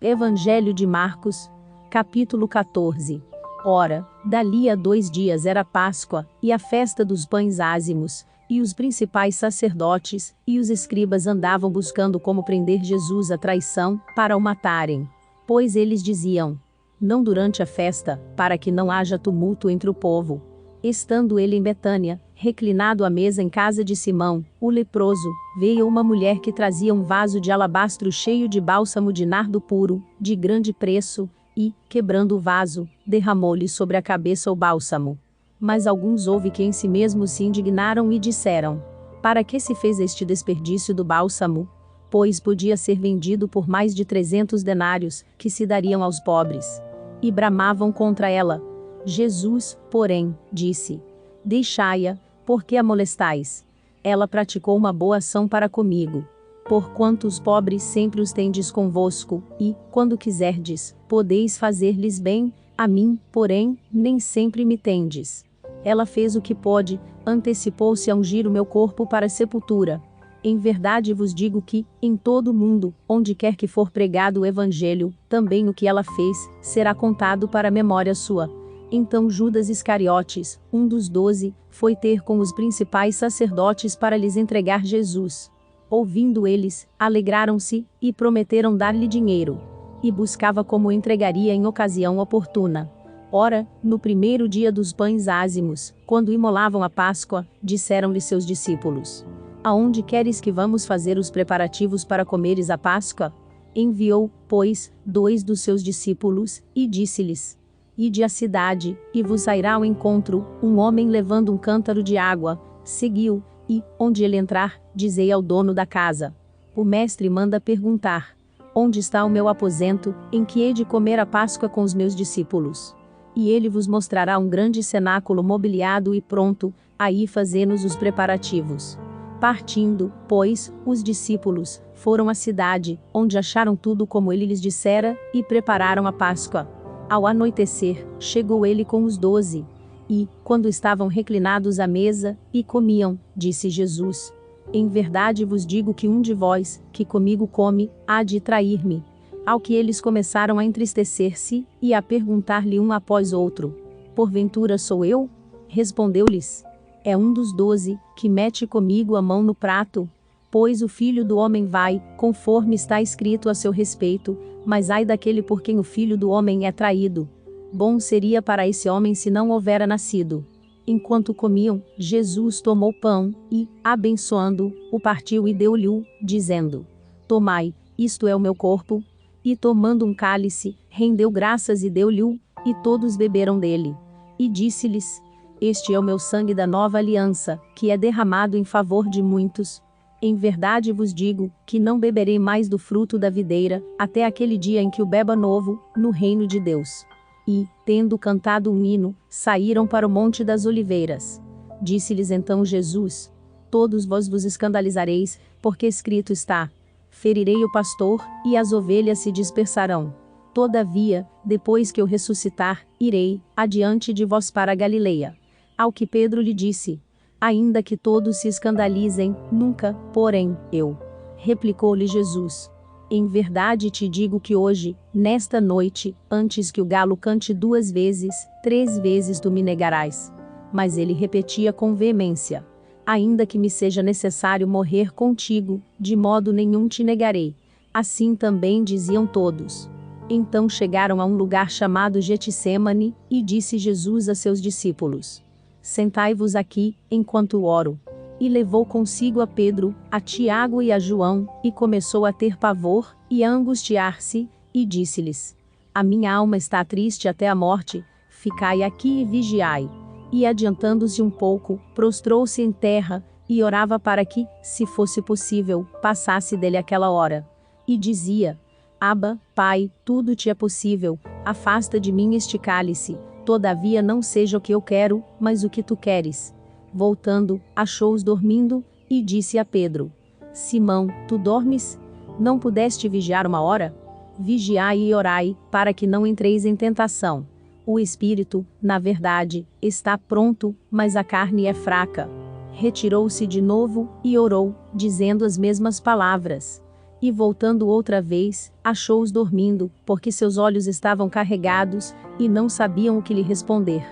Evangelho de Marcos, capítulo 14. Ora, dali a 2 dias era Páscoa, e a festa dos pães ázimos, e os principais sacerdotes, e os escribas andavam buscando como prender Jesus à traição, para o matarem. Pois eles diziam: não durante a festa, para que não haja tumulto entre o povo. Estando ele em Betânia, reclinado à mesa em casa de Simão, o leproso, veio uma mulher que trazia um vaso de alabastro cheio de bálsamo de nardo puro, de grande preço, e, quebrando o vaso, derramou-lhe sobre a cabeça o bálsamo. Mas alguns houve que em si mesmos se indignaram e disseram: para que se fez este desperdício do bálsamo? Pois podia ser vendido por mais de 300 denários, que se dariam aos pobres. E bramavam contra ela. Jesus, porém, disse: deixai-a, porque a molestais. Ela praticou uma boa ação para comigo. Porquanto os pobres sempre os tendes convosco, e, quando quiserdes, podeis fazer-lhes bem, a mim, porém, nem sempre me tendes. Ela fez o que pôde, antecipou-se a ungir o meu corpo para a sepultura. Em verdade vos digo que, em todo o mundo, onde quer que for pregado o Evangelho, também o que ela fez, será contado para a memória sua. Então Judas Iscariotes, um dos 12, foi ter com os principais sacerdotes para lhes entregar Jesus. Ouvindo eles, alegraram-se, e prometeram dar-lhe dinheiro. E buscava como o entregaria em ocasião oportuna. Ora, no primeiro dia dos pães ázimos, quando imolavam a Páscoa, disseram-lhe seus discípulos: aonde queres que vamos fazer os preparativos para comeres a Páscoa? Enviou, pois, 2 dos seus discípulos, e disse-lhes: ide à cidade, e vos sairá ao encontro um homem levando um cântaro de água. Seguiu, e, onde ele entrar, dizei ao dono da casa: o mestre manda perguntar: onde está o meu aposento, em que hei de comer a Páscoa com os meus discípulos? E ele vos mostrará um grande cenáculo mobiliado e pronto, aí fazê-nos os preparativos. Partindo, pois, os discípulos, foram à cidade, onde acharam tudo como ele lhes dissera, e prepararam a Páscoa. Ao anoitecer, chegou ele com os 12. E, quando estavam reclinados à mesa, e comiam, disse Jesus: em verdade vos digo que um de vós, que comigo come, há de trair-me. Ao que eles começaram a entristecer-se, e a perguntar-lhe um após outro: porventura sou eu? Respondeu-lhes: é um dos 12, que mete comigo a mão no prato. Pois o Filho do Homem vai, conforme está escrito a seu respeito, mas ai daquele por quem o Filho do Homem é traído. Bom seria para esse homem se não houvera nascido. Enquanto comiam, Jesus tomou pão, e, abençoando, o partiu e deu-lhe-o, dizendo: tomai, isto é o meu corpo. E tomando um cálice, rendeu graças e deu-lhe-o, e todos beberam dele. E disse-lhes: este é o meu sangue da nova aliança, que é derramado em favor de muitos. Em verdade vos digo, que não beberei mais do fruto da videira, até aquele dia em que o beba novo, no reino de Deus. E, tendo cantado um hino, saíram para o Monte das Oliveiras. Disse-lhes então Jesus: todos vós vos escandalizareis, porque escrito está: ferirei o pastor, e as ovelhas se dispersarão. Todavia, depois que eu ressuscitar, irei, adiante de vós para a Galileia. Ao que Pedro lhe disse: ainda que todos se escandalizem, nunca, porém, eu. Replicou-lhe Jesus: em verdade te digo que hoje, nesta noite, antes que o galo cante 2 vezes, 3 vezes tu me negarás. Mas ele repetia com veemência: ainda que me seja necessário morrer contigo, de modo nenhum te negarei. Assim também diziam todos. Então chegaram a um lugar chamado Getsêmani, e disse Jesus a seus discípulos: sentai-vos aqui, enquanto oro. E levou consigo a Pedro, a Tiago e a João, e começou a ter pavor, e a angustiar-se, e disse-lhes: a minha alma está triste até a morte, ficai aqui e vigiai. E adiantando-se um pouco, prostrou-se em terra, e orava para que, se fosse possível, passasse dele aquela hora. E dizia: Abba, Pai, tudo te é possível, afasta de mim este cálice, todavia não seja o que eu quero, mas o que tu queres. Voltando, achou-os dormindo, e disse a Pedro: Simão, tu dormes? Não pudeste vigiar 1 hora? Vigiai e orai, para que não entreis em tentação. O espírito, na verdade, está pronto, mas a carne é fraca. Retirou-se de novo, e orou, dizendo as mesmas palavras. e voltando outra vez, achou-os dormindo, porque seus olhos estavam carregados, e não sabiam o que lhe responder.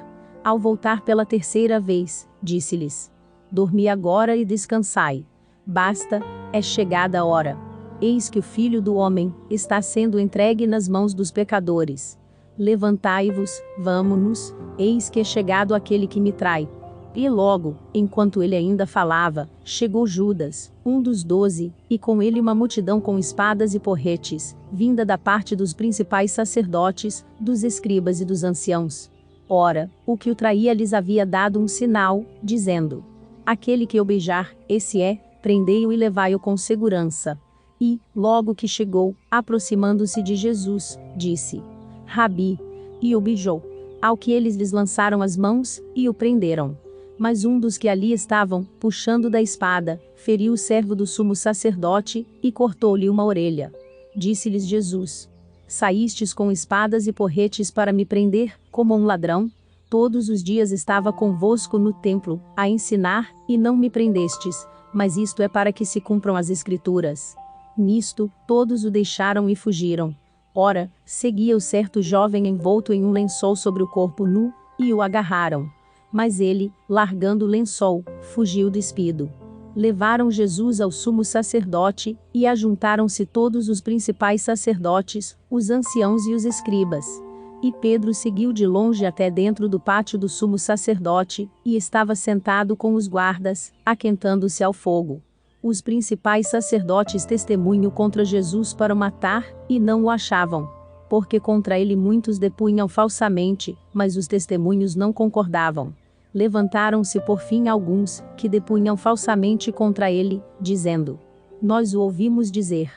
Ao voltar pela terceira vez, disse-lhes: Dormi agora e descansai. Basta, é chegada a hora. Eis que o Filho do Homem está sendo entregue nas mãos dos pecadores. Levantai-vos, vamo-nos, eis que é chegado aquele que me trai. E logo, enquanto ele ainda falava, chegou Judas, um dos 12, e com ele uma multidão com espadas e porretes, vinda da parte dos principais sacerdotes, dos escribas e dos anciãos. Ora, o que o traía lhes havia dado um sinal, dizendo: Aquele que eu beijar, esse é, prendei-o e levai-o com segurança. E, logo que chegou, aproximando-se de Jesus, disse: Rabi, e o beijou. Ao que eles lhes lançaram as mãos, e o prenderam. Mas um dos que ali estavam, puxando da espada, feriu o servo do sumo sacerdote, e cortou-lhe uma orelha. Disse-lhes Jesus: Saístes com espadas e porretes para me prender, como um ladrão? Todos os dias estava convosco no templo, a ensinar, e não me prendestes, mas isto é para que se cumpram as Escrituras. Nisto, todos o deixaram e fugiram. Ora, seguia-o certo jovem envolto em um lençol sobre o corpo nu, e o agarraram. Mas ele, largando o lençol, fugiu despido. Levaram Jesus ao sumo sacerdote, e ajuntaram-se todos os principais sacerdotes, os anciãos e os escribas. E Pedro seguiu de longe até dentro do pátio do sumo sacerdote, e estava sentado com os guardas, aquentando-se ao fogo. Os principais sacerdotes testemunham contra Jesus para o matar, e não o achavam. Porque contra ele muitos depunham falsamente, mas os testemunhos não concordavam. Levantaram-se por fim alguns, que depunham falsamente contra ele, dizendo: Nós o ouvimos dizer: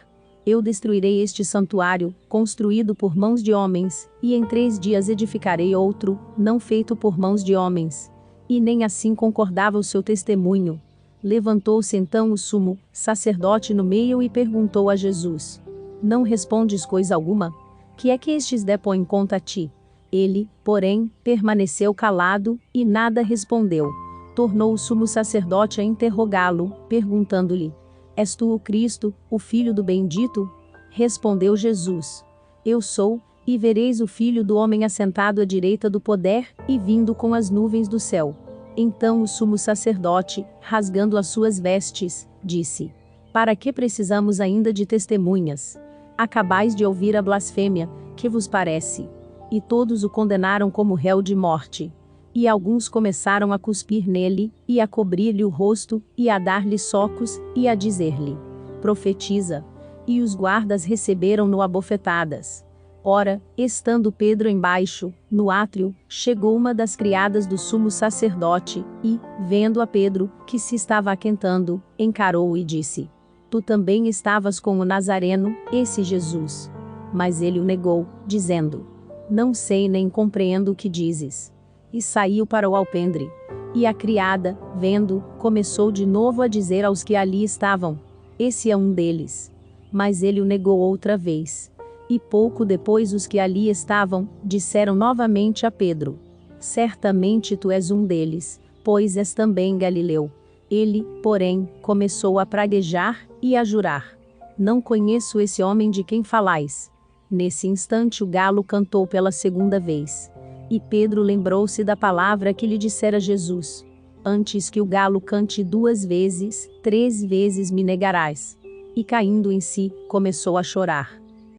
Eu destruirei este santuário, construído por mãos de homens, e em 3 dias edificarei outro, não feito por mãos de homens. E nem assim concordava o seu testemunho. Levantou-se então o sumo sacerdote no meio e perguntou a Jesus: Não respondes coisa alguma? Que é que estes depõem contra ti? Ele, porém, permaneceu calado, e nada respondeu. Tornou o sumo sacerdote a interrogá-lo, perguntando-lhe: És tu o Cristo, o Filho do Bendito? Respondeu Jesus: Eu sou, e vereis o Filho do Homem assentado à direita do poder, e vindo com as nuvens do céu. Então o sumo sacerdote, rasgando as suas vestes, disse: Para que precisamos ainda de testemunhas? Acabais de ouvir a blasfêmia, que vos parece? E todos o condenaram como réu de morte. E alguns começaram a cuspir nele, e a cobrir-lhe o rosto, e a dar-lhe socos, e a dizer-lhe: Profetiza. E os guardas receberam-no a bofetadas. Ora, estando Pedro embaixo, no átrio, chegou uma das criadas do sumo sacerdote, e, vendo a Pedro, que se estava aquentando, encarou-o e disse: Tu também estavas com o Nazareno, esse Jesus. Mas ele o negou, dizendo: Não sei nem compreendo o que dizes. E saiu para o alpendre. E a criada, vendo, começou de novo a dizer aos que ali estavam: Esse é um deles. Mas ele o negou outra vez. E pouco depois os que ali estavam, disseram novamente a Pedro: Certamente tu és um deles, pois és também Galileu. Ele, porém, começou a praguejar, e a jurar: Não conheço esse homem de quem falais. Nesse instante o galo cantou pela segunda vez. E Pedro lembrou-se da palavra que lhe dissera Jesus: Antes que o galo cante 2 vezes, 3 vezes me negarás. E caindo em si, começou a chorar.